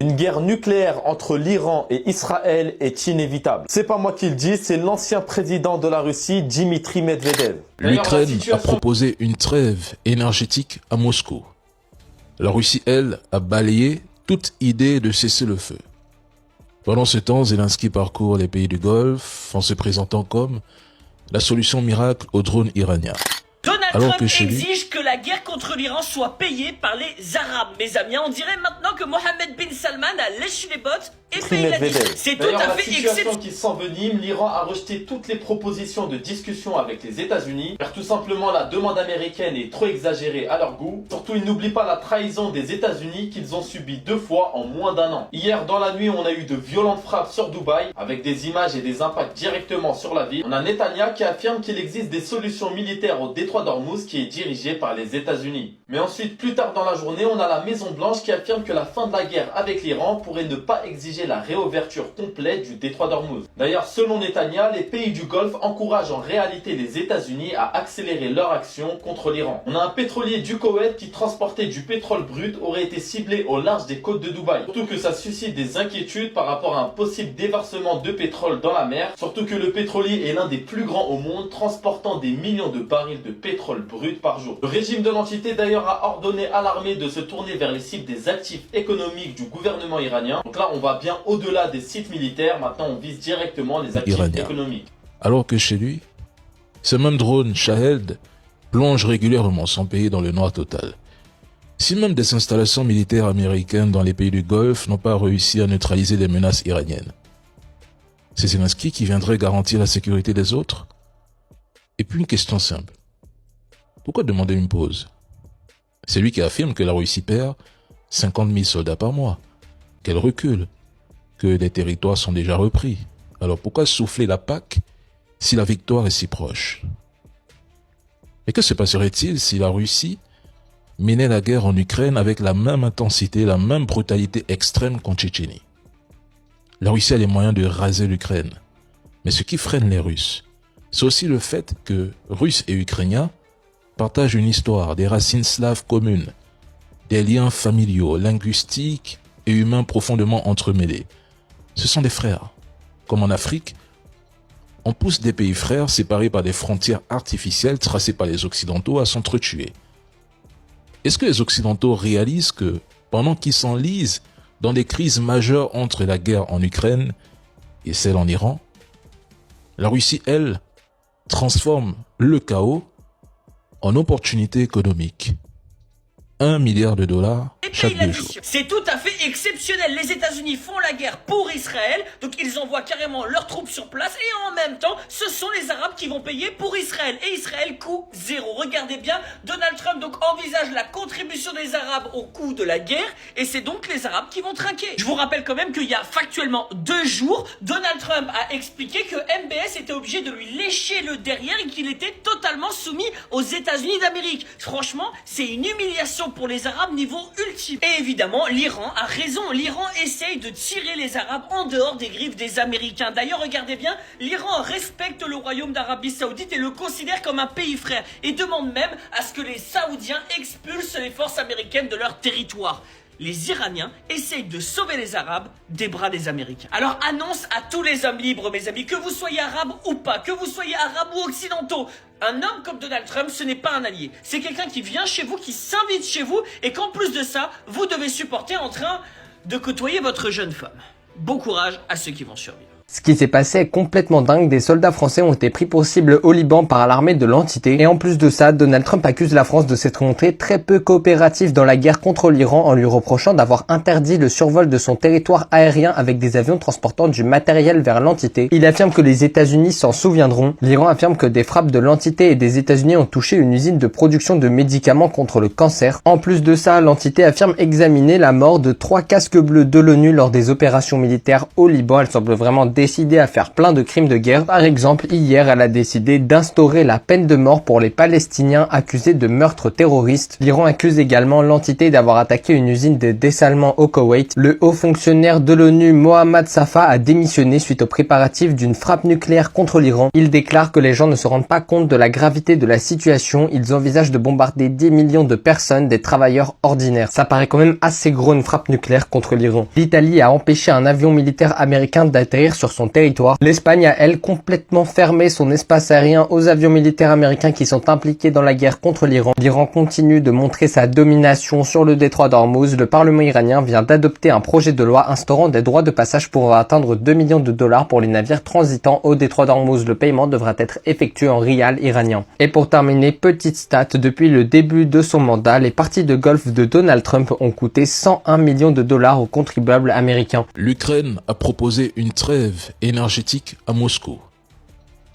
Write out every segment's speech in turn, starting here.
Une guerre nucléaire entre l'Iran et Israël est inévitable. C'est pas moi qui le dis, c'est l'ancien président de la Russie, Dimitri Medvedev. L'Ukraine a proposé une trêve énergétique à Moscou. La Russie, elle, a balayé toute idée de cesser le feu. Pendant ce temps, Zelensky parcourt les pays du Golfe en se présentant comme la solution miracle au drone iranien. Donald Trump exige que la guerre contre l'Iran soit payée par les Arabes, mes amis. On dirait maintenant que Mohammed bin Salman a léché les bottes et payé la dette. C'est tout à fait exceptionnel. La situation qui s'envenime, l'Iran a rejeté toutes les propositions de discussion avec les États-Unis, car tout simplement la demande américaine est trop exagérée à leur goût. Surtout, ils n'oublient pas la trahison des États-Unis qu'ils ont subi 2 fois en moins d'1 an. Hier, dans la nuit, on a eu de violentes frappes sur Dubaï, avec des images et des impacts directement sur la ville. On a Netanya qui affirme qu'il existe des solutions militaires au détroit d'Ormuz qui est dirigé par les États-Unis. Mais ensuite, plus tard dans la journée, on a la Maison Blanche qui affirme que la fin de la guerre avec l'Iran pourrait ne pas exiger la réouverture complète du détroit d'Ormuz. D'ailleurs, selon Netanya, les pays du Golfe encouragent en réalité les États-Unis à accélérer leur action contre l'Iran. On a un pétrolier du Koweït qui transportait du pétrole brut aurait été ciblé au large des côtes de Dubaï. Surtout que ça suscite des inquiétudes par rapport à un possible déversement de pétrole dans la mer. Surtout que le pétrolier est l'un des plus grands au monde, transportant des millions de barils de pétrole brut par jour. Le régime de l'entité d'ailleurs a ordonné à l'armée de se tourner vers les cibles des actifs économiques du gouvernement iranien. Donc là, on va bien au-delà des sites militaires. Maintenant, on vise directement les actifs économiques. Alors que chez lui, ce même drone Shahed plonge régulièrement son pays dans le noir total. Si même des installations militaires américaines dans les pays du Golfe n'ont pas réussi à neutraliser les menaces iraniennes, c'est Zelensky qui viendrait garantir la sécurité des autres? Et puis une question simple. Pourquoi demander une pause? C'est lui qui affirme que la Russie perd 50 000 soldats par mois, qu'elle recule, que les territoires sont déjà repris. Alors pourquoi souffler la Pâque si la victoire est si proche? Et que se passerait-il si la Russie menait la guerre en Ukraine avec la même intensité, la même brutalité extrême qu'en Tchétchénie? La Russie a les moyens de raser l'Ukraine. Mais ce qui freine les Russes, c'est aussi le fait que Russes et Ukrainiens partagent une histoire, des racines slaves communes, des liens familiaux, linguistiques et humains profondément entremêlés. Ce sont des frères. Comme en Afrique, on pousse des pays frères séparés par des frontières artificielles tracées par les Occidentaux à s'entretuer. Est-ce que les Occidentaux réalisent que, pendant qu'ils s'enlisent dans des crises majeures entre la guerre en Ukraine et celle en Iran, la Russie, elle, transforme le chaos en opportunité économique? 1 milliard de dollars chaque 2 jours. C'est tout à fait exceptionnel. Les États-Unis font la guerre pour Israël, donc ils envoient carrément leurs troupes sur place et en même temps, ce sont les Arabes qui vont payer pour Israël. Et Israël, coût zéro. Regardez bien, Donald Trump donc envisage la contribution des Arabes au coût de la guerre et c'est donc les Arabes qui vont trinquer. Je vous rappelle quand même qu'il y a factuellement 2 jours, Donald Trump a expliqué que MBS était obligé de lui lécher le derrière et qu'il était totalement soumis aux États-Unis d'Amérique. Franchement, c'est une humiliation pour les Arabes niveau ultime. Et évidemment, l'Iran a raison. L'Iran essaye de tirer les Arabes en dehors des griffes des Américains. D'ailleurs, regardez bien, l'Iran respecte le royaume d'Arabie Saoudite et le considère comme un pays frère et demande même à ce que les Saoudiens expulsent les forces américaines de leur territoire. Les Iraniens essayent de sauver les Arabes des bras des Américains. Alors annonce à tous les hommes libres, mes amis, que vous soyez arabes ou pas, que vous soyez arabes ou occidentaux, un homme comme Donald Trump, ce n'est pas un allié. C'est quelqu'un qui vient chez vous, qui s'invite chez vous, et qu'en plus de ça, vous devez supporter en train de côtoyer votre jeune femme. Bon courage à ceux qui vont survivre. Ce qui s'est passé est complètement dingue, des soldats français ont été pris pour cible au Liban par l'armée de l'entité. Et en plus de ça, Donald Trump accuse la France de s'être montrée très peu coopérative dans la guerre contre l'Iran en lui reprochant d'avoir interdit le survol de son territoire aérien avec des avions transportant du matériel vers l'entité. Il affirme que les États-Unis s'en souviendront. L'Iran affirme que des frappes de l'entité et des États-Unis ont touché une usine de production de médicaments contre le cancer. En plus de ça, l'entité affirme examiner la mort de 3 casques bleus de l'ONU lors des opérations militaires au Liban. Elle semble vraiment décidée à faire plein de crimes de guerre. Par exemple, hier, elle a décidé d'instaurer la peine de mort pour les Palestiniens accusés de meurtre terroriste. L'Iran accuse également l'entité d'avoir attaqué une usine de dessalement au Koweït. Le haut fonctionnaire de l'ONU, Mohammad Safa, a démissionné suite aux préparatifs d'une frappe nucléaire contre l'Iran. Il déclare que les gens ne se rendent pas compte de la gravité de la situation. Ils envisagent de bombarder 10 millions de personnes, des travailleurs ordinaires. Ça paraît quand même assez gros une frappe nucléaire contre l'Iran. L'Italie a empêché un avion militaire américain d'atterrir sur son territoire. L'Espagne a, elle, complètement fermé son espace aérien aux avions militaires américains qui sont impliqués dans la guerre contre l'Iran. L'Iran continue de montrer sa domination sur le détroit d'Ormuz. Le Parlement iranien vient d'adopter un projet de loi instaurant des droits de passage pour atteindre 2 millions de dollars pour les navires transitant au détroit d'Ormuz. Le paiement devra être effectué en rial iranien. Et pour terminer, petite stat, depuis le début de son mandat, les parties de golf de Donald Trump ont coûté 101 millions de dollars aux contribuables américains. L'Ukraine a proposé une trêve énergétique à Moscou.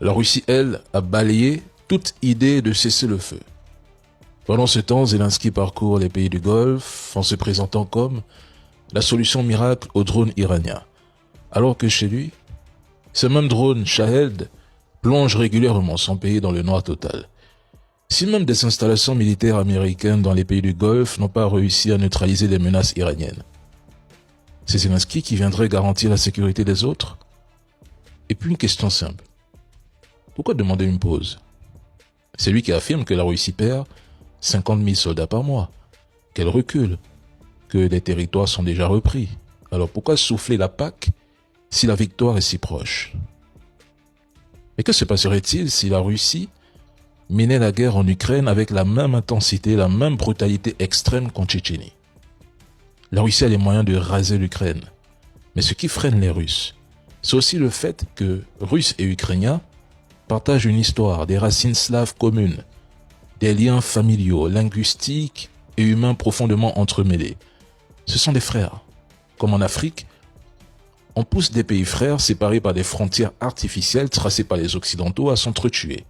La Russie, elle, a balayé toute idée de cesser le feu. Pendant ce temps, Zelensky parcourt les pays du Golfe en se présentant comme la solution miracle au drone iranien. Alors que chez lui, ce même drone Shahed plonge régulièrement son pays dans le noir total. Si même des installations militaires américaines dans les pays du Golfe n'ont pas réussi à neutraliser les menaces iraniennes, c'est Zelensky qui viendrait garantir la sécurité des autres? Et puis une question simple. Pourquoi demander une pause? C'est lui qui affirme que la Russie perd 50 000 soldats par mois, qu'elle recule, que les territoires sont déjà repris. Alors pourquoi souffler la Pâque si la victoire est si proche? Et que se passerait-il si la Russie menait la guerre en Ukraine avec la même intensité, la même brutalité extrême qu'en Tchétchénie? La Russie a les moyens de raser l'Ukraine. Mais ce qui freine les Russes, c'est aussi le fait que Russes et Ukrainiens partagent une histoire, des racines slaves communes, des liens familiaux, linguistiques et humains profondément entremêlés. Ce sont des frères. Comme en Afrique, on pousse des pays frères séparés par des frontières artificielles tracées par les Occidentaux à s'entretuer.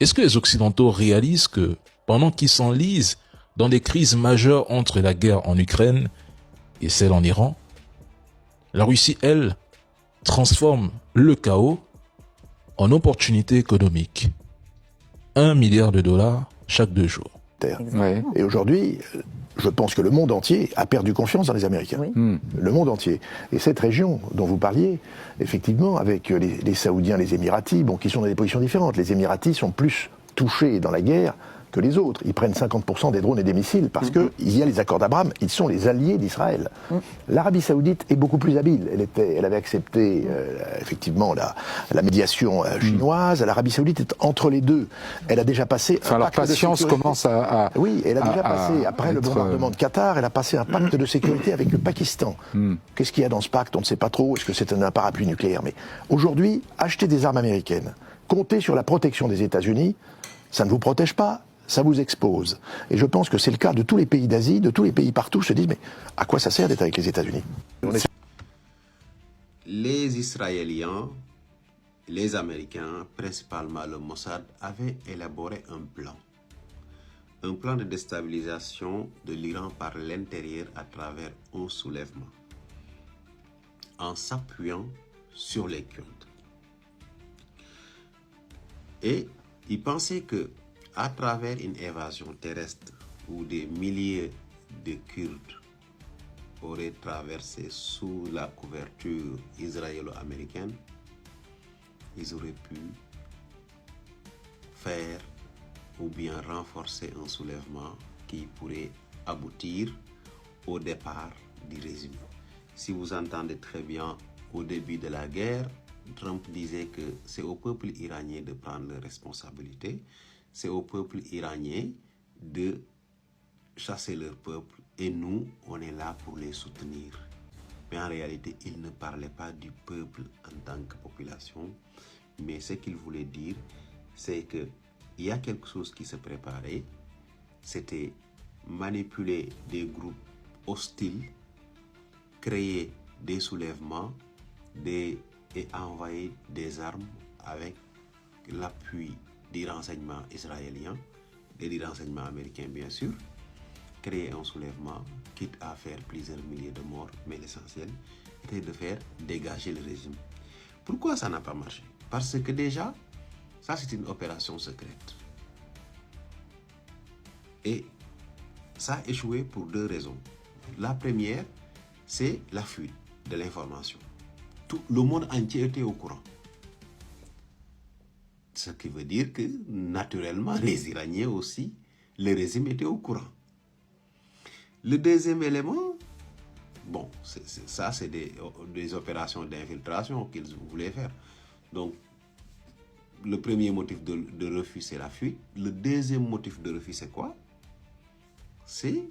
Est-ce que les Occidentaux réalisent que, pendant qu'ils s'enlisent dans des crises majeures entre la guerre en Ukraine et celle en Iran, la Russie, elle, transforme le chaos en opportunité économique? 1 milliard de dollars chaque 2 jours. Ouais. Et aujourd'hui, je pense que le monde entier a perdu confiance dans les Américains. Oui. Le monde entier. Et cette région dont vous parliez, effectivement, avec les Saoudiens, les Émiratis, bon, qui sont dans des positions différentes. Les Émiratis sont plus touchés dans la guerre que les autres. Ils prennent 50% des drones et des missiles parce qu'il y a les accords d'Abraham, ils sont les alliés d'Israël. L'Arabie Saoudite est beaucoup plus habile. Elle avait accepté effectivement la médiation chinoise. L'Arabie Saoudite est entre les deux. Elle a déjà passé enfin, leur patience commence à... Oui, elle a déjà passé, après le bombardement de Qatar, elle a passé un pacte de sécurité avec le Pakistan. Qu'est-ce qu'il y a dans ce pacte? On ne sait pas trop. Est-ce que c'est un parapluie nucléaire? Mais aujourd'hui, acheter des armes américaines, compter sur la protection des États-Unis, ça ne vous protège pas, ça vous expose. Et je pense que c'est le cas de tous les pays d'Asie, de tous les pays partout, se disent, mais à quoi ça sert d'être avec les États-Unis? Les Israéliens, les Américains, principalement le Mossad, avaient élaboré un plan de déstabilisation de l'Iran par l'intérieur à travers un soulèvement, en s'appuyant sur les Kurdes. Et ils pensaient que à travers une évasion terrestre où des milliers de Kurdes auraient traversé sous la couverture israélo-américaine, ils auraient pu faire ou bien renforcer un soulèvement qui pourrait aboutir au départ du régime. Si vous entendez très bien, au début de la guerre, Trump disait que c'est au peuple iranien de prendre leurs responsabilités, c'est au peuple iranien de chasser leur peuple et nous, on est là pour les soutenir. Mais en réalité, il ne parlait pas du peuple en tant que population, mais ce qu'il voulait dire, c'est qu'il y a quelque chose qui se préparait, c'était manipuler des groupes hostiles, créer des soulèvements et envoyer des armes avec l'appui des renseignements israéliens et des renseignements américains bien sûr, créer un soulèvement quitte à faire plusieurs milliers de morts, mais l'essentiel était de faire dégager le régime. Pourquoi ça n'a pas marché? Parce que déjà, ça c'est une opération secrète. Et ça a échoué pour deux raisons. La première, c'est la fuite de l'information. Tout le monde entier était au courant. Ce qui veut dire que, naturellement, les Iraniens aussi, le régime était au courant. Le deuxième élément, bon, ça c'est des opérations d'infiltration qu'ils voulaient faire. Donc, le premier motif de refus, c'est la fuite. Le deuxième motif de refus, c'est quoi? C'est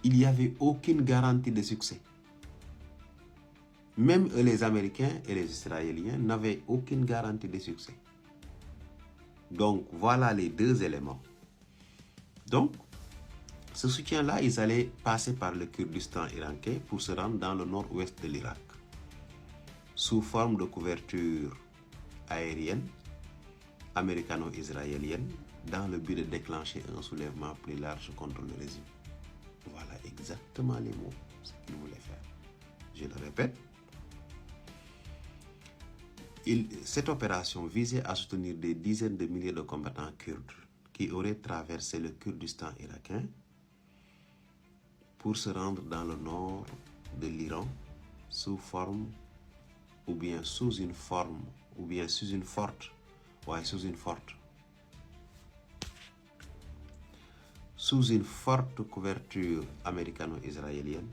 il n'y avait aucune garantie de succès. Même les Américains et les Israéliens n'avaient aucune garantie de succès. Donc, voilà les deux éléments. Donc, ce soutien-là, ils allaient passer par le Kurdistan irakien pour se rendre dans le nord-ouest de l'Irak, sous forme de couverture aérienne, américano-israélienne, dans le but de déclencher un soulèvement plus large contre le régime. Voilà exactement les mots qu'ils voulaient faire. Je le répète, cette opération visait à soutenir des dizaines de milliers de combattants kurdes qui auraient traversé le Kurdistan irakien pour se rendre dans le nord de l'Iran sous forme ou bien sous une forme ou bien sous une forte couverture américano-israélienne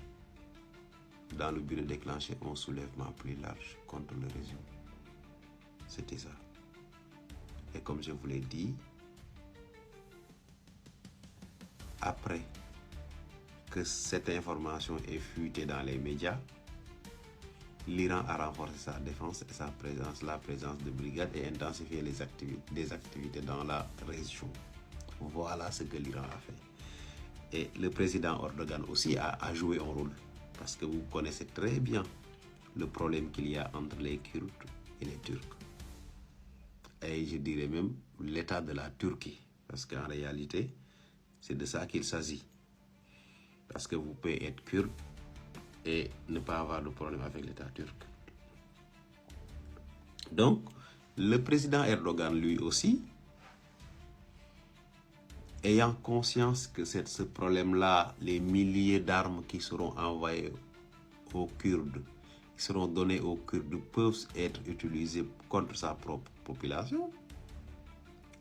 dans le but de déclencher un soulèvement plus large contre le régime. C'était ça. Et comme je vous l'ai dit, après que cette information est fuitée dans les médias, l'Iran a renforcé sa défense et la présence de brigades et intensifié des activités dans la région. Voilà ce que l'Iran a fait. Et le président Erdogan aussi a joué un rôle, parce que vous connaissez très bien le problème qu'il y a entre les Kurdes et les Turcs. Et je dirais même l'état de la Turquie, parce qu'en réalité, c'est de ça qu'il s'agit. Parce que vous pouvez être kurde et ne pas avoir de problème avec l'État turc. Donc, le président Erdogan, lui aussi, ayant conscience que ce problème-là, les milliers d'armes qui seront envoyées aux Kurdes, qui seront données aux Kurdes, peuvent être utilisées contre sa propre population,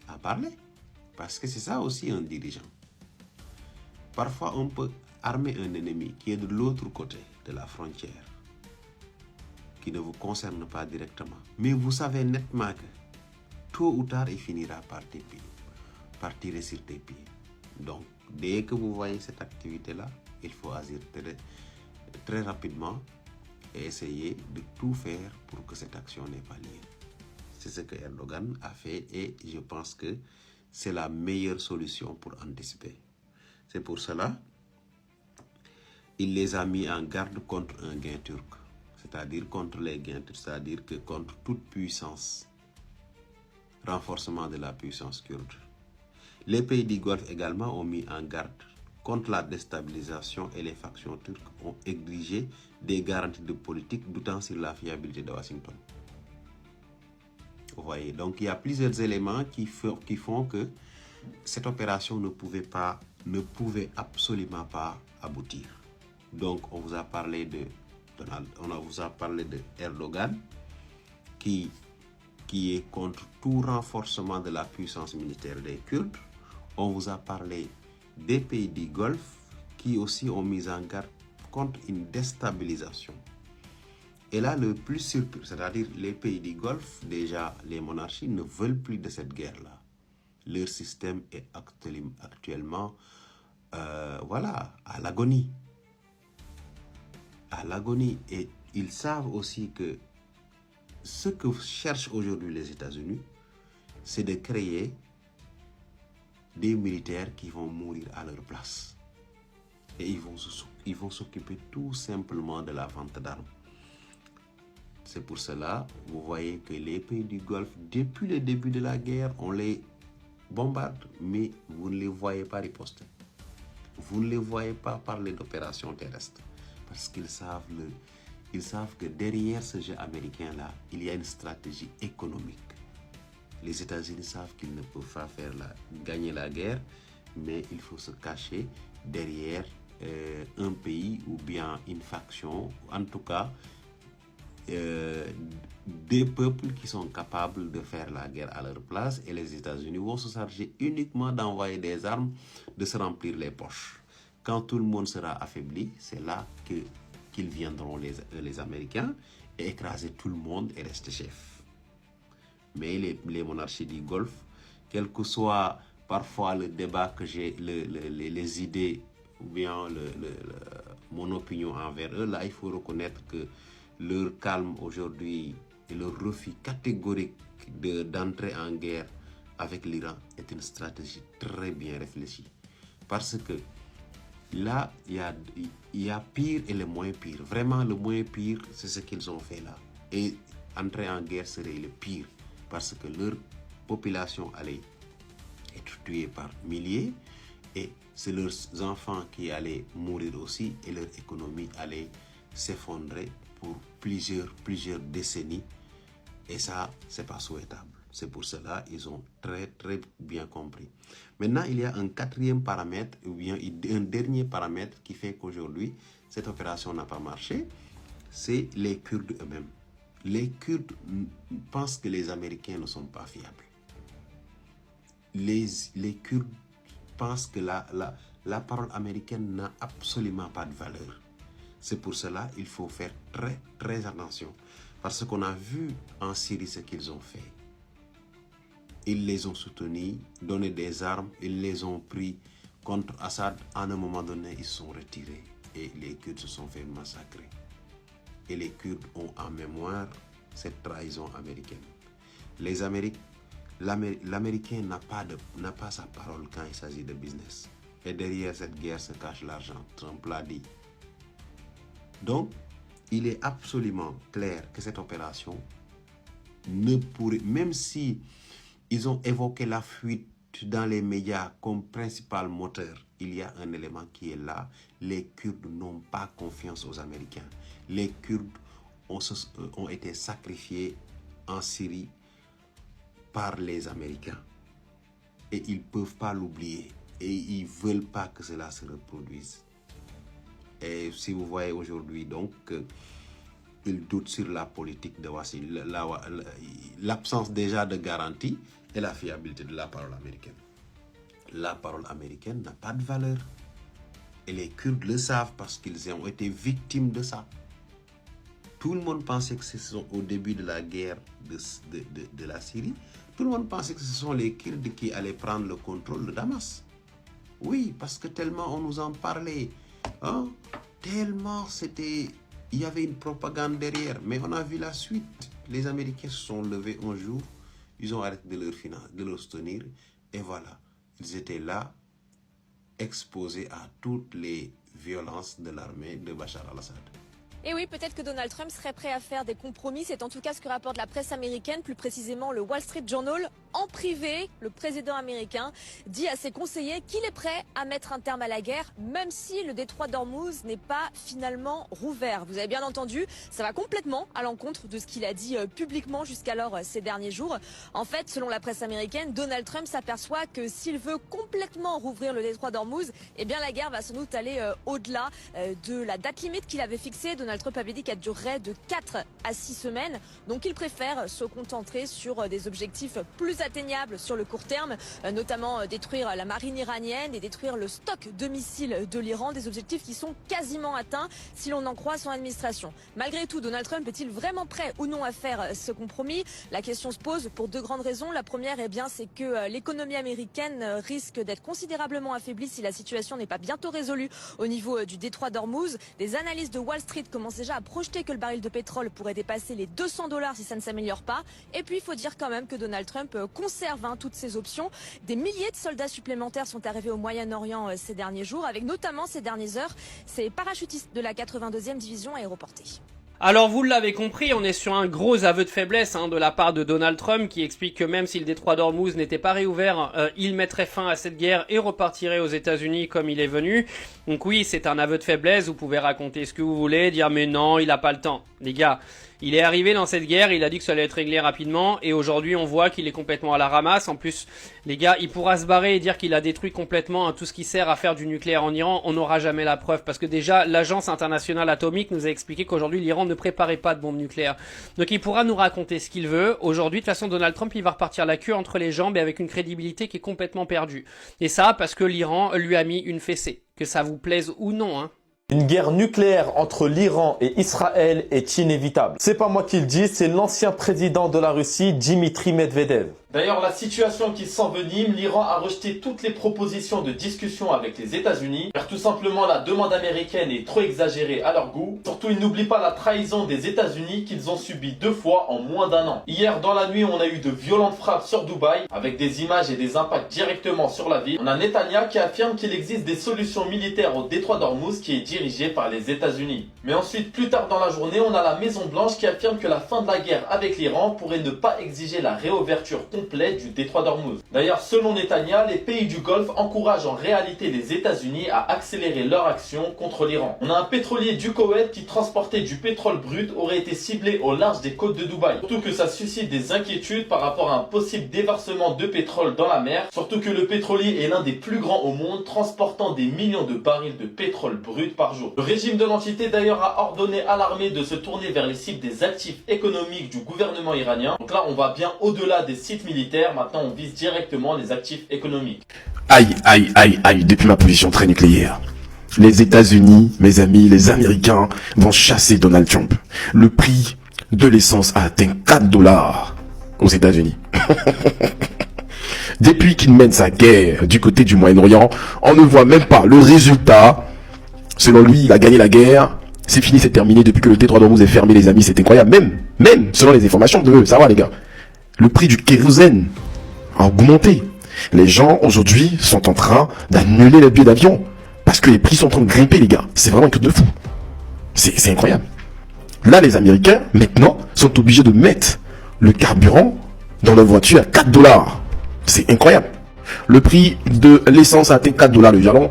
a parlé. Parce que c'est ça aussi un dirigeant. Parfois, on peut armer un ennemi qui est de l'autre côté de la frontière, qui ne vous concerne pas directement. Mais vous savez nettement que tôt ou tard, il finira par tirer sur tes pieds. Donc, dès que vous voyez cette activité-là, il faut agir très, très rapidement et essayer de tout faire pour que cette action n'ait pas lieu. C'est ce que Erdogan a fait et je pense que c'est la meilleure solution pour anticiper. C'est pour cela il les a mis en garde contre un gain turc, c'est-à-dire contre les gains turcs, c'est-à-dire que contre toute puissance, renforcement de la puissance kurde. Les pays du Golfe également ont mis en garde contre la déstabilisation et les factions turques ont exigé des garanties de politique doutant sur la fiabilité de Washington. Vous voyez, donc il y a plusieurs éléments qui font que cette opération ne pouvait absolument pas aboutir. Donc, on vous a parlé de Erdogan, qui est contre tout renforcement de la puissance militaire des Kurdes. On vous a parlé des pays du Golfe, qui aussi ont mis en garde contre une déstabilisation. Et là, le plus surpris, c'est-à-dire les pays du Golfe, déjà, les monarchies ne veulent plus de cette guerre-là. Leur système est actuellement, à l'agonie. Et ils savent aussi que ce que cherchent aujourd'hui les États-Unis, c'est de créer des militaires qui vont mourir à leur place. Et ils vont s'occuper tout simplement de la vente d'armes. C'est pour cela, vous voyez que les pays du Golfe, depuis le début de la guerre, on les bombarde, mais vous ne les voyez pas riposter. vous ne les voyez pas parler d'opération terrestre. Parce qu'ils savent, ils savent que derrière ce jeu américain-là, il y a une stratégie économique. Les États-Unis savent qu'ils ne peuvent pas gagner la guerre, mais il faut se cacher derrière un pays ou bien une faction, en tout cas des peuples qui sont capables de faire la guerre à leur place, et les États-Unis vont se charger uniquement d'envoyer des armes, de se remplir les poches. Quand tout le monde sera affaibli, c'est là qu'ils viendront, les Américains, et écraser tout le monde et rester chef. Mais les monarchies du Golfe, quel que soit parfois le débat que j'ai, les idées ou bien mon opinion envers eux, là il faut reconnaître que leur calme aujourd'hui et leur refus catégorique d'entrer en guerre avec l'Iran est une stratégie très bien réfléchie. Parce que là, il y a pire et le moins pire. Vraiment, le moins pire, c'est ce qu'ils ont fait là. Et entrer en guerre serait le pire. Parce que leur population allait être tuée par milliers. Et c'est leurs enfants qui allaient mourir aussi. Et leur économie allait s'effondrer pour plusieurs décennies. Et ça, c'est pas souhaitable. C'est pour cela qu'ils ont très bien compris. Maintenant, il y a un quatrième paramètre, ou bien un dernier paramètre qui fait qu'aujourd'hui, cette opération n'a pas marché, c'est les Kurdes eux-mêmes. Les Kurdes pensent que les Américains ne sont pas fiables. Les Kurdes pensent que la parole américaine n'a absolument pas de valeur. C'est pour cela qu'il faut faire très attention. Parce qu'on a vu en Syrie ce qu'ils ont fait. Ils les ont soutenus, donné des armes, ils les ont pris contre Assad. À un moment donné, ils se sont retirés et les Kurdes se sont fait massacrer. Et les Kurdes ont en mémoire cette trahison américaine. L'Américain n'a pas sa parole quand il s'agit de business. Et derrière cette guerre se cache l'argent. Trump l'a dit. Donc, il est absolument clair que cette opération ne pourrait, même si ils ont évoqué la fuite dans les médias comme principal moteur, il y a un élément qui est là. Les Kurdes n'ont pas confiance aux Américains. Les Kurdes ont été sacrifiés en Syrie par les Américains. Et ils ne peuvent pas l'oublier. Et ils ne veulent pas que cela se reproduise. Et si vous voyez aujourd'hui donc qu'ils doutent sur la politique de Washington, l'absence déjà de garantie et la fiabilité de la parole américaine. La parole américaine n'a pas de valeur. Et les Kurdes le savent parce qu'ils ont été victimes de ça. Tout le monde pensait que ce sont au début de la guerre de la Syrie, tout le monde pensait que ce sont les Kurdes qui allaient prendre le contrôle de Damas. Oui, parce que tellement on nous en parlait. Hein? Tellement il y avait une propagande derrière, mais on a vu la suite. Les Américains se sont levés un jour, ils ont arrêté de leur soutenir, et voilà, ils étaient là, exposés à toutes les violences de l'armée de Bachar al-Assad. Et oui, peut-être que Donald Trump serait prêt à faire des compromis. C'est en tout cas ce que rapporte la presse américaine, plus précisément le Wall Street Journal. En privé, le président américain dit à ses conseillers qu'il est prêt à mettre un terme à la guerre, même si le détroit d'Ormuz n'est pas finalement rouvert. Vous avez bien entendu, ça va complètement à l'encontre de ce qu'il a dit publiquement jusqu'alors ces derniers jours. En fait, selon la presse américaine, Donald Trump s'aperçoit que s'il veut complètement rouvrir le détroit d'Ormuz, eh bien la guerre va sans doute aller au-delà de la date limite qu'il avait fixée. Donald Trump avait dit qu'elle durerait de 4 à 6 semaines. Donc il préfère se contenter sur des objectifs plus atteignables sur le court terme, notamment détruire la marine iranienne et détruire le stock de missiles de l'Iran, des objectifs qui sont quasiment atteints si l'on en croit son administration. Malgré tout, Donald Trump est-il vraiment prêt ou non à faire ce compromis? La question se pose pour deux grandes raisons. La première, eh bien, c'est que l'économie américaine risque d'être considérablement affaiblie si la situation n'est pas bientôt résolue au niveau du détroit d'Ormuz. Des analystes de Wall Street commencent déjà à projeter que le baril de pétrole pourrait dépasser les $200 si ça ne s'améliore pas. Et puis il faut dire quand même que Donald Trump conserve toutes ses options. Des milliers de soldats supplémentaires sont arrivés au Moyen-Orient ces derniers jours, avec notamment ces dernières heures ces parachutistes de la 82e division aéroportée. Alors vous l'avez compris, on est sur un gros aveu de faiblesse de la part de Donald Trump qui explique que même si le détroit d'Ormuz n'était pas réouvert, il mettrait fin à cette guerre et repartirait aux États-Unis comme il est venu. Donc oui, c'est un aveu de faiblesse, vous pouvez raconter ce que vous voulez, dire mais non, il a pas le temps. Les gars, il est arrivé dans cette guerre, il a dit que ça allait être réglé rapidement et aujourd'hui on voit qu'il est complètement à la ramasse. En plus, les gars, il pourra se barrer et dire qu'il a détruit complètement tout ce qui sert à faire du nucléaire en Iran. On n'aura jamais la preuve parce que déjà l'agence internationale atomique nous a expliqué qu'aujourd'hui l'Iran ne préparait pas de bombes nucléaires. Donc il pourra nous raconter ce qu'il veut. Aujourd'hui, de toute façon, Donald Trump, il va repartir la queue entre les jambes et avec une crédibilité qui est complètement perdue. Et ça parce que l'Iran lui a mis une fessée. Que ça vous plaise ou non, Une guerre nucléaire entre l'Iran et Israël est inévitable. C'est pas moi qui le dis, c'est l'ancien président de la Russie, Dimitri Medvedev. D'ailleurs, la situation qui s'envenime, l'Iran a rejeté toutes les propositions de discussion avec les États-Unis, car tout simplement la demande américaine est trop exagérée à leur goût. Surtout, ils n'oublient pas la trahison des États-Unis qu'ils ont subi 2 fois en moins d'1 an. Hier, dans la nuit, on a eu de violentes frappes sur Dubaï, avec des images et des impacts directement sur la ville. On a Netanyahou qui affirme qu'il existe des solutions militaires au détroit d'Ormuz qui est dirigé par les États-Unis. Mais ensuite, plus tard dans la journée, on a la Maison Blanche qui affirme que la fin de la guerre avec l'Iran pourrait ne pas exiger la réouverture complète du détroit d'Ormuz. D'ailleurs, selon Netanyahou, les pays du Golfe encouragent en réalité les États-Unis à accélérer leur action contre l'Iran. On a un pétrolier du Koweït qui transportait du pétrole brut aurait été ciblé au large des côtes de Dubaï. Surtout que ça suscite des inquiétudes par rapport à un possible déversement de pétrole dans la mer. Surtout que le pétrolier est l'un des plus grands au monde, transportant des millions de barils de pétrole brut par jour. Le régime de l'entité d'ailleurs a ordonné à l'armée de se tourner vers les cibles des actifs économiques du gouvernement iranien. Donc là, on va bien au-delà des sites militaires. Maintenant, on vise directement les actifs économiques. Aïe, aïe, aïe, aïe, depuis ma position très nucléaire. Les États-Unis, mes amis, les Américains vont chasser Donald Trump. Le prix de l'essence a atteint 4 $ aux États-Unis. Depuis qu'il mène sa guerre du côté du Moyen-Orient, on ne voit même pas le résultat. Selon lui, il a gagné la guerre. C'est fini, c'est terminé. Depuis que le détroit d'Ormuz est fermé, les amis, c'est incroyable. Même, selon les informations de ça va les gars. Le prix du kérosène a augmenté. Les gens, aujourd'hui, sont en train d'annuler les billets d'avion. Parce que les prix sont en train de grimper, les gars. C'est vraiment un truc de fou. C'est incroyable. Là, les Américains, maintenant, sont obligés de mettre le carburant dans leur voiture à 4 $. C'est incroyable. Le prix de l'essence a atteint 4 $ le gallon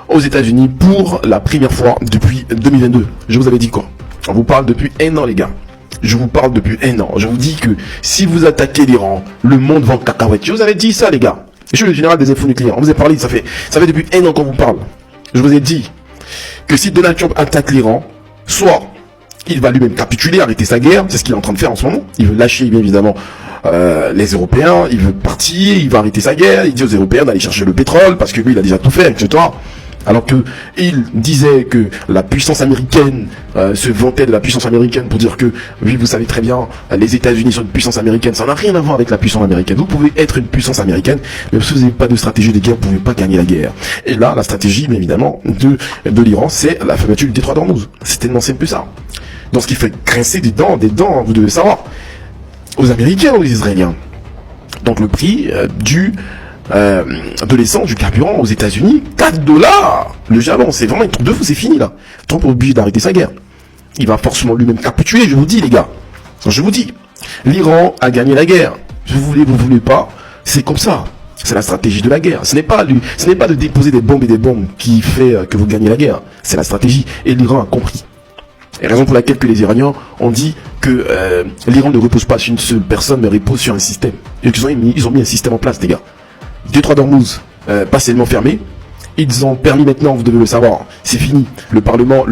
aux États-Unis pour la première fois depuis 2022. Je vous avais dit quoi? On vous parle depuis 1 an, les gars. Je vous parle depuis 1 an. Je vous dis que si vous attaquez l'Iran, le monde va en cacahuète. Je vous avais dit ça, les gars. Je suis le général des infos nucléaires. On vous a parlé, ça fait depuis 1 an qu'on vous parle. Je vous ai dit que si Donald Trump attaque l'Iran, soit il va lui-même capituler, arrêter sa guerre, c'est ce qu'il est en train de faire en ce moment. Il veut lâcher, bien évidemment, les Européens. Il veut partir, il va arrêter sa guerre. Il dit aux Européens d'aller chercher le pétrole parce que lui, il a déjà tout fait, etc. Alors que il disait que la puissance américaine se vantait de la puissance américaine pour dire que, oui, vous savez très bien, les États-Unis sont une puissance américaine. Ça n'a rien à voir avec la puissance américaine. Vous pouvez être une puissance américaine, mais si vous n'avez pas de stratégie de guerre, vous ne pouvez pas gagner la guerre. Et là, la stratégie, bien évidemment, de l'Iran, c'est la fermeture du détroit d'Ormuz. C'est tellement simple que ça. Donc, ce qui fait grincer des dents, vous devez savoir, aux Américains ou aux Israéliens. Donc, le prix de l'essence, du carburant aux États-Unis, 4 $. Le gallon, c'est vraiment un truc de fou, c'est fini là. Trump est obligé d'arrêter sa guerre. Il va forcément lui-même capituler, je vous dis les gars. Je vous dis, l'Iran a gagné la guerre. Vous voulez pas, c'est comme ça. C'est la stratégie de la guerre. Ce n'est pas de déposer des bombes et des bombes qui fait que vous gagnez la guerre. C'est la stratégie. Et l'Iran a compris. Et raison pour laquelle que les Iraniens ont dit que l'Iran ne repose pas sur une seule personne, mais repose sur un système. Et ils ont mis un système en place, les gars. Détroit d'Ormuz, pas seulement fermé. Ils ont permis maintenant, vous devez le savoir, c'est fini. Le Parlement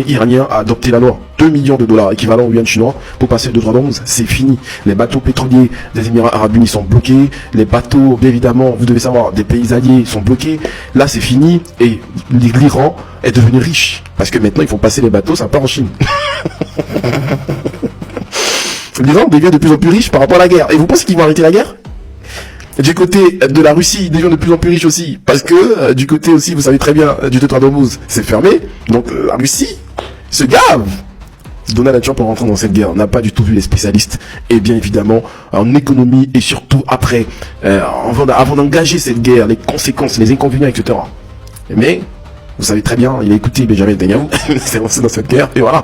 iranien a adopté la loi. 2 millions de $, équivalent au yuan chinois, pour passer le détroit d'Ormuz. C'est fini. Les bateaux pétroliers des Émirats Arabes Unis sont bloqués. Les bateaux, bien évidemment, vous devez savoir, des pays alliés sont bloqués. Là, c'est fini. Et l'Iran est devenu riche. Parce que maintenant, ils font passer les bateaux, ça part en Chine. L'Iran devient de plus en plus riche par rapport à la guerre. Et vous pensez qu'ils vont arrêter la guerre? Du côté de la Russie, ils deviennent de plus en plus riches aussi. Parce que, du côté aussi, vous savez très bien, du détroit d'Ormuz, c'est fermé. Donc, la Russie se gave. Donald Trump, en rentrant dans cette guerre, n'a pas du tout vu les spécialistes. Et bien évidemment, en économie et surtout après, avant d'engager cette guerre, les conséquences, les inconvénients, etc. Mais, Vous savez très bien, il a écouté Benjamin Netanyahu, il s'est lancé dans cette guerre, et voilà.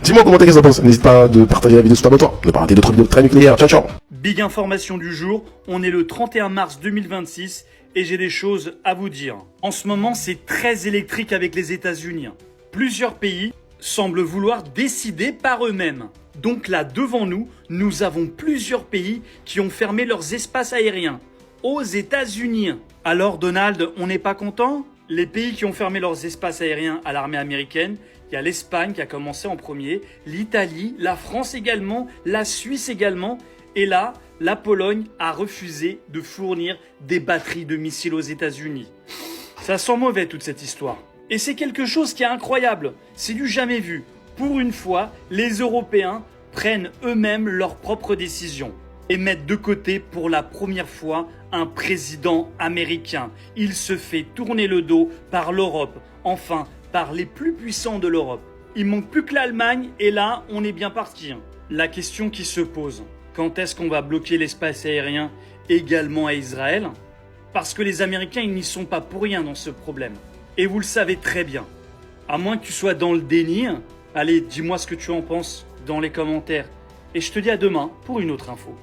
Dis-moi en commentaire qu'est-ce que t'en penses. N'hésite pas de partager la vidéo sur ta toi. Ne pas rater d'autres vidéos très nucléaires. Ciao, ciao. Big information du jour, on est le 31 mars 2026 et j'ai des choses à vous dire. En ce moment, c'est très électrique avec les États-Unis. Plusieurs pays semblent vouloir décider par eux-mêmes. Donc là, devant nous, nous avons plusieurs pays qui ont fermé leurs espaces aériens. Aux États-Unis. Alors Donald, on n'est pas content ? Les pays qui ont fermé leurs espaces aériens à l'armée américaine, il y a l'Espagne qui a commencé en premier, l'Italie, la France également, la Suisse également. Et là, la Pologne a refusé de fournir des batteries de missiles aux États-Unis. Ça sent mauvais toute cette histoire. Et c'est quelque chose qui est incroyable, c'est du jamais vu. Pour une fois, les Européens prennent eux-mêmes leurs propres décisions et mettent de côté pour la première fois un président américain. Il se fait tourner le dos par l'Europe, enfin par les plus puissants de l'Europe. Il manque plus que l'Allemagne et là, on est bien parti. La question qui se pose, quand est-ce qu'on va bloquer l'espace aérien également à Israël ? Parce que les Américains, ils n'y sont pas pour rien dans ce problème. Et vous le savez très bien. À moins que tu sois dans le déni, allez, dis-moi ce que tu en penses dans les commentaires. Et je te dis à demain pour une autre info.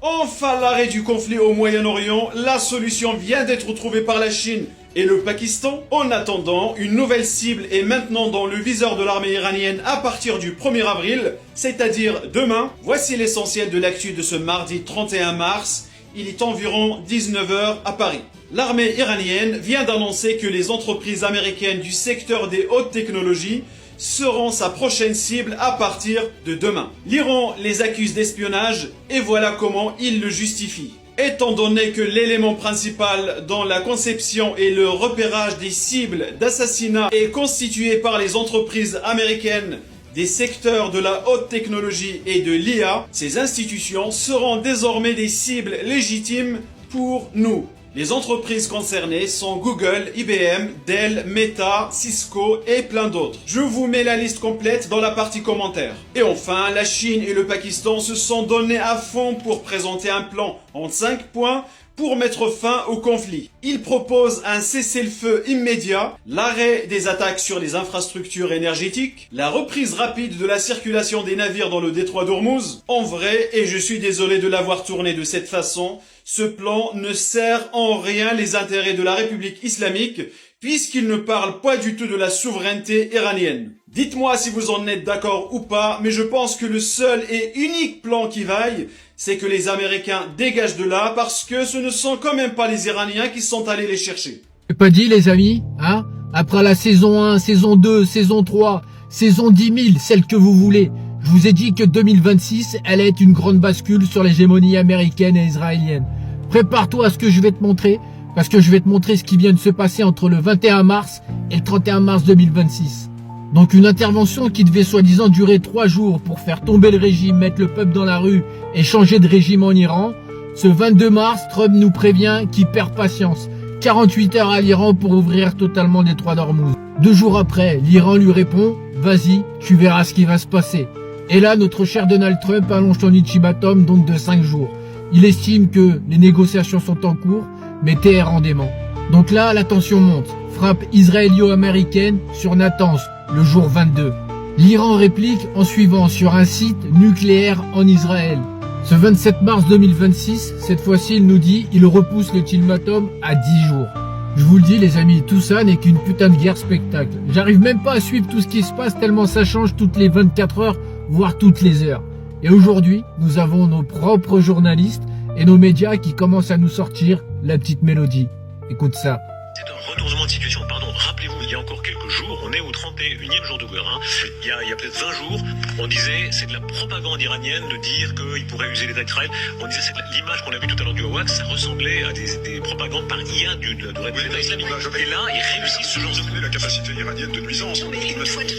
Enfin l'arrêt du conflit au Moyen-Orient, la solution vient d'être trouvée par la Chine et le Pakistan. En attendant, une nouvelle cible est maintenant dans le viseur de l'armée iranienne à partir du 1er avril, c'est-à-dire demain. Voici l'essentiel de l'actu de ce mardi 31 mars. Il est environ 19h à Paris. L'armée iranienne vient d'annoncer que les entreprises américaines du secteur des hautes technologies seront sa prochaine cible à partir de demain. L'Iran les accuse d'espionnage et voilà comment il le justifie. Étant donné que l'élément principal dans la conception et le repérage des cibles d'assassinat est constitué par les entreprises américaines des secteurs de la haute technologie et de l'IA, ces institutions seront désormais des cibles légitimes pour nous. Les entreprises concernées sont Google, IBM, Dell, Meta, Cisco et plein d'autres. Je vous mets la liste complète dans la partie commentaires. Et enfin, la Chine et le Pakistan se sont donnés à fond pour présenter un plan en 5 points pour mettre fin au conflit. Ils proposent un cessez-le-feu immédiat, l'arrêt des attaques sur les infrastructures énergétiques, la reprise rapide de la circulation des navires dans le détroit d'Ormuz. En vrai, et je suis désolé de l'avoir tourné de cette façon, ce plan ne sert en rien les intérêts de la République islamique, puisqu'il ne parle pas du tout de la souveraineté iranienne. Dites-moi si vous en êtes d'accord ou pas, mais je pense que le seul et unique plan qui vaille, c'est que les Américains dégagent de là, parce que ce ne sont quand même pas les Iraniens qui sont allés les chercher. J'ai pas dit les amis, hein? Après la saison 1, saison 2, saison 3, saison 10 000, celle que vous voulez, je vous ai dit que 2026 allait être une grande bascule sur l'hégémonie américaine et israélienne. Prépare-toi à ce que je vais te montrer, parce que je vais te montrer ce qui vient de se passer entre le 21 mars et le 31 mars 2026. Donc une intervention qui devait soi-disant durer 3 jours pour faire tomber le régime, mettre le peuple dans la rue et changer de régime en Iran. Ce 22 mars, Trump nous prévient qu'il perd patience. 48 heures à l'Iran pour ouvrir totalement le détroit d'Ormuz. 2 jours après, l'Iran lui répond « Vas-y, tu verras ce qui va se passer ». Et là, notre cher Donald Trump allonge son ultimatum donc de 5 jours. Il estime que les négociations sont en cours, mais Téhéran dément. Donc là, la tension monte. Frappe israélo-américaine sur Natanz, le jour 22. L'Iran réplique en suivant sur un site nucléaire en Israël. Ce 27 mars 2026, cette fois-ci, il nous dit il repousse l'ultimatum à 10 jours. Je vous le dis les amis, tout ça n'est qu'une putain de guerre spectacle. J'arrive même pas à suivre tout ce qui se passe tellement ça change toutes les 24 heures, voire toutes les heures. Et aujourd'hui, nous avons nos propres journalistes et nos médias qui commencent à nous sortir la petite mélodie. Écoute ça. C'est un retournement de situation, pardon. Rappelez-vous, il y a encore quelques jours, on est au 31e jour de guerre. Hein. Il y a peut-être 20 jours, on disait c'est de la propagande iranienne de dire qu'ils pourraient user l'État d'Israël. On disait c'est l'image qu'on a vue tout à l'heure du Hawaii, ça ressemblait à des propagandes par IA de l'État islamique. Et là, ils réussissent ce genre de... la capacité iranienne de nuisance. Non, mais une fois de...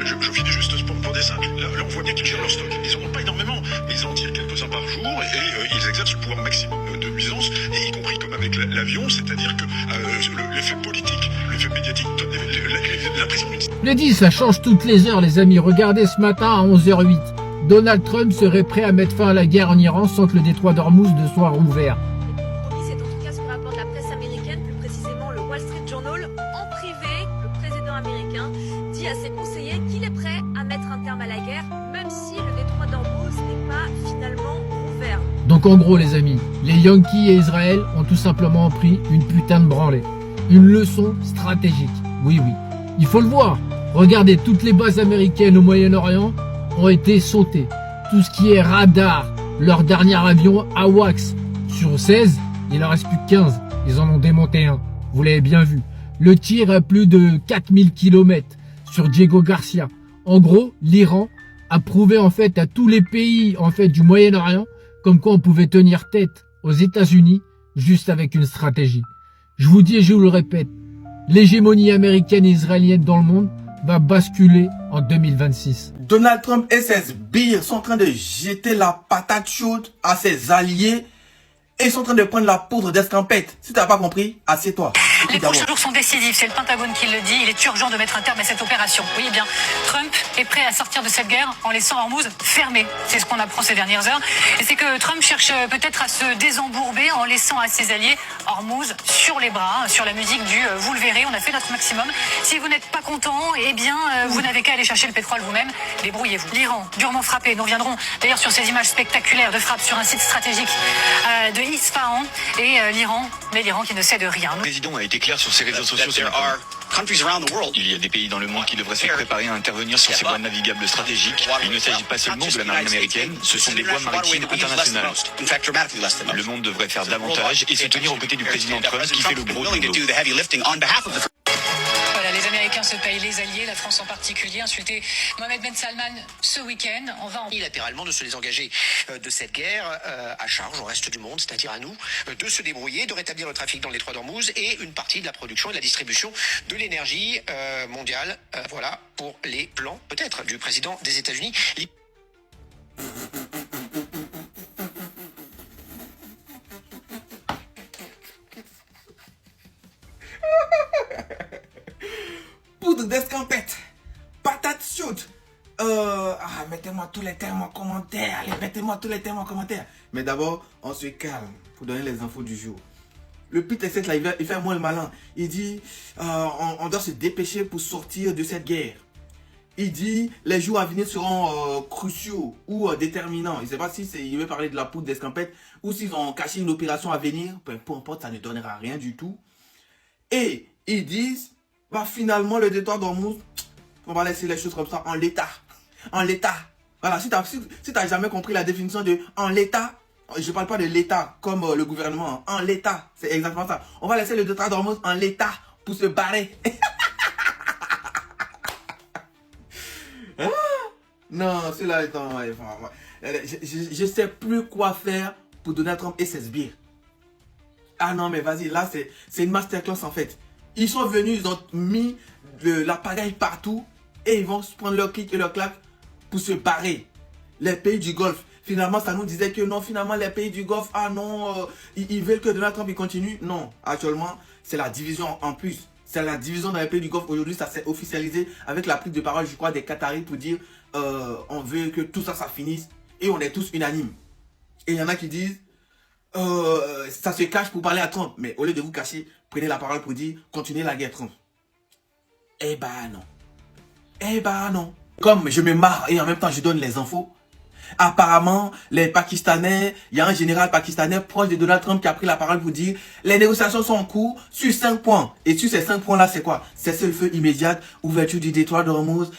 Je finis juste pour des simples. Là, on voit bien qu'ils gèrent leur stock. Ils n'en ont pas énormément, mais ils en tirent quelques-uns par jour et ils exercent le pouvoir maximum de nuisance, et y compris comme avec l'avion, c'est-à-dire que l'effet politique, l'effet médiatique donne l'impression d'une... Je l'ai dit, ça change toutes les heures les amis. Regardez ce matin à 11h08. Donald Trump serait prêt à mettre fin à la guerre en Iran sans que le détroit d'Ormuz ne soit rouvert. C'est en tout cas ce que rapporte la presse américaine, plus précisément le Wall Street dit à ses conseillers qu'il est prêt à mettre un terme à la guerre, même si le détroit d'Ormuz n'est pas finalement ouvert. Donc en gros les amis, les Yankees et Israël ont tout simplement pris une putain de branlée. Une leçon stratégique. Oui, il faut le voir. Regardez, toutes les bases américaines au Moyen-Orient ont été sautées. Tout ce qui est radar, leur dernier avion AWACS, sur 16, il en reste plus que 15. Ils en ont démonté un. Vous l'avez bien vu. Le tir à plus de 4000 km sur Diego Garcia. En gros, l'Iran a prouvé en fait à tous les pays en fait du Moyen-Orient comme quoi on pouvait tenir tête aux États-Unis juste avec une stratégie. Je vous dis et je vous le répète, l'hégémonie américaine et israélienne dans le monde va basculer en 2026. Donald Trump et ses sbires sont en train de jeter la patate chaude à ses alliés et ils sont en train de prendre la poudre d'escampette. Si tu n'as pas compris, assieds-toi. Les prochains jours sont décisifs, c'est le Pentagone qui le dit. Il est urgent de mettre un terme à cette opération. Oui, eh bien, Trump est prêt à sortir de cette guerre en laissant Hormuz fermé. C'est ce qu'on apprend ces dernières heures. Et c'est que Trump cherche peut-être à se désembourber en laissant à ses alliés Hormuz sur les bras, sur la musique du vous le verrez, on a fait notre maximum. Si vous n'êtes pas content, eh bien, vous n'avez qu'à aller chercher le pétrole vous-même. Débrouillez-vous. L'Iran, durement frappé. Nous reviendrons d'ailleurs sur ces images spectaculaires de frappe sur un site stratégique de Isfahan et l'Iran qui ne cède rien. Le président a été clair sur ses réseaux sociaux. Il y a des pays dans le monde qui devraient se préparer à intervenir sur ces voies navigables stratégiques. Il ne s'agit pas seulement de la marine américaine, ce sont des voies maritimes internationales. Le monde devrait faire davantage et se tenir aux côtés du président Trump qui fait le gros boulot. Voilà, les Américains se payent les alliés, la France en particulier. Insulté Mohamed Ben Salman ce week-end. On va unilatéralement de se désengager de cette guerre à charge au reste du monde, c'est-à-dire à nous, de se débrouiller, de rétablir le trafic dans le détroit d'Ormuz et une partie de la production et de la distribution de l'énergie mondiale. Voilà pour les plans, peut-être, du président des États-Unis. Poudre d'escampette, patate chaude. Mettez-moi tous les termes en commentaire. Allez, mettez-moi tous les termes en commentaire. Mais d'abord, on se calme pour donner les infos du jour. Le Pete Hegseth là, il fait moins le malin. Il dit, on doit se dépêcher pour sortir de cette guerre. Il dit, les jours à venir seront cruciaux ou déterminants. Je ne sais pas si il veut parler de la poudre d'escampette ou s'ils ont caché une opération à venir. Peu importe, ça ne donnera rien du tout. Et ils disent, finalement, le détroit d'Ormuz, on va laisser les choses comme ça en l'état. En l'état. Voilà, si tu n'as jamais compris la définition de en l'état, je ne parle pas de l'état comme le gouvernement. En l'état, c'est exactement ça. On va laisser le détroit d'Ormuz en l'état pour se barrer. Non, celui-là est en... Je ne sais plus quoi faire pour Donald Trump et ses sbires. Ah non, mais vas-y, là, c'est une masterclass en fait. Ils sont venus, ils ont mis l'appareil partout et ils vont se prendre leur clic et leur claque pour se barrer. Les pays du Golfe, finalement, ça nous disait que non, finalement, les pays du Golfe, ah non, ils veulent que Donald Trump il continue. Non, actuellement, c'est la division en plus. C'est la division dans les pays du Golfe. Aujourd'hui, ça s'est officialisé avec la prise de parole, je crois, des Qataris pour dire on veut que tout ça, ça finisse. Et on est tous unanimes. Et il y en a qui disent ça se cache pour parler à Trump. Mais au lieu de vous cacher, prenez la parole pour dire continuez la guerre Trump. Eh ben non. Eh ben non. Comme je me marre et en même temps je donne les infos. Apparemment, les Pakistanais, il y a un général pakistanais proche de Donald Trump qui a pris la parole pour dire les négociations sont en cours sur 5 points. Et sur ces 5 points-là, c'est quoi? Cessez le feu immédiat, ouverture du détroit d'Ormuz,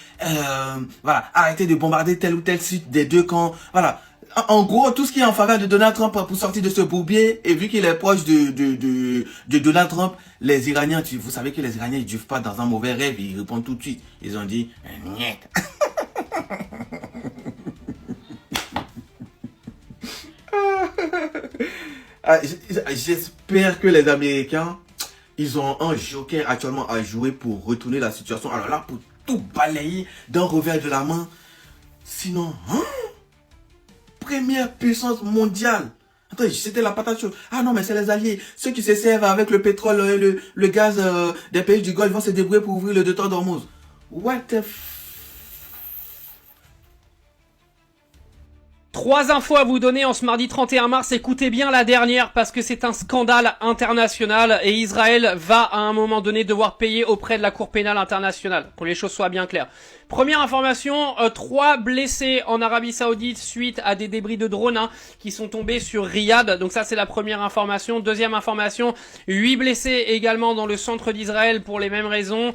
voilà, arrêtez de bombarder tel ou tel site des deux camps, voilà. En gros, tout ce qui est en faveur de Donald Trump pour sortir de ce bourbier, et vu qu'il est proche de Donald Trump, les Iraniens, vous savez que les Iraniens, ils ne vivent pas dans un mauvais rêve, ils répondent tout de suite. Ils ont dit, niet. J'espère que les Américains, ils ont un joker actuellement à jouer pour retourner la situation. Alors là, pour tout balayer d'un revers de la main. Sinon, première puissance mondiale. Attends, c'était la patate chaude. Ah non, mais c'est les alliés. Ceux qui se servent avec le pétrole et le gaz des pays du Golfe vont se débrouiller pour ouvrir le détroit d'Ormuz. What the f... 3 infos à vous donner en ce mardi 31 mars. Écoutez bien la dernière parce que c'est un scandale international et Israël va à un moment donné devoir payer auprès de la Cour pénale internationale. Pour que les choses soient bien claires. Première information, 3 blessés en Arabie Saoudite suite à des débris de drone qui sont tombés sur Riyad. Donc ça c'est la première information. Deuxième information, 8 blessés également dans le centre d'Israël pour les mêmes raisons.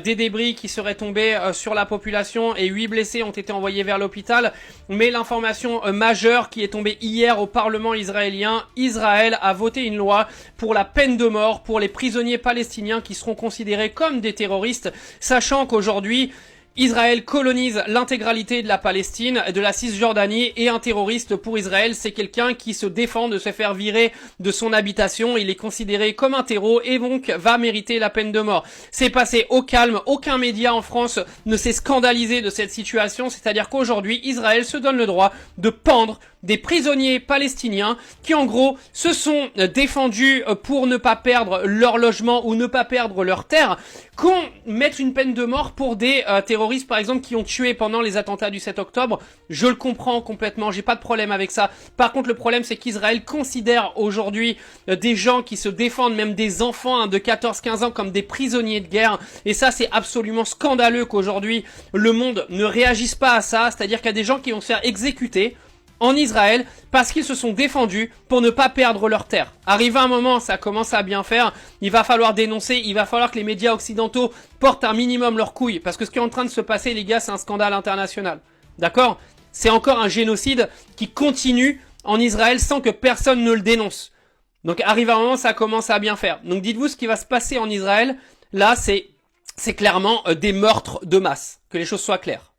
Des débris qui seraient tombés sur la population et 8 blessés ont été envoyés vers l'hôpital. Mais l'information majeure qui est tombée hier au Parlement israélien, Israël a voté une loi pour la peine de mort pour les prisonniers palestiniens qui seront considérés comme des terroristes, sachant qu'aujourd'hui Israël colonise l'intégralité de la Palestine, de la Cisjordanie, et un terroriste pour Israël, c'est quelqu'un qui se défend de se faire virer de son habitation. Il est considéré comme un terreau et donc va mériter la peine de mort. C'est passé au calme, aucun média en France ne s'est scandalisé de cette situation, c'est-à-dire qu'aujourd'hui, Israël se donne le droit de pendre des prisonniers palestiniens qui en gros se sont défendus pour ne pas perdre leur logement ou ne pas perdre leur terre, qu'on mette une peine de mort pour des terroristes par exemple qui ont tué pendant les attentats du 7 octobre, je le comprends complètement, j'ai pas de problème avec ça. Par contre le problème c'est qu'Israël considère aujourd'hui des gens qui se défendent, même des enfants de 14-15 ans comme des prisonniers de guerre, et ça c'est absolument scandaleux qu'aujourd'hui le monde ne réagisse pas à ça, c'est-à-dire qu'il y a des gens qui vont se faire exécuter en Israël parce qu'ils se sont défendus pour ne pas perdre leur terre. Arrivé un moment, ça commence à bien faire, il va falloir dénoncer, il va falloir que les médias occidentaux portent un minimum leurs couilles, parce que ce qui est en train de se passer, les gars, c'est un scandale international. D'accord ? C'est encore un génocide qui continue en Israël sans que personne ne le dénonce. Donc arrivé un moment, ça commence à bien faire. Donc dites-vous ce qui va se passer en Israël, là c'est clairement des meurtres de masse, que les choses soient claires.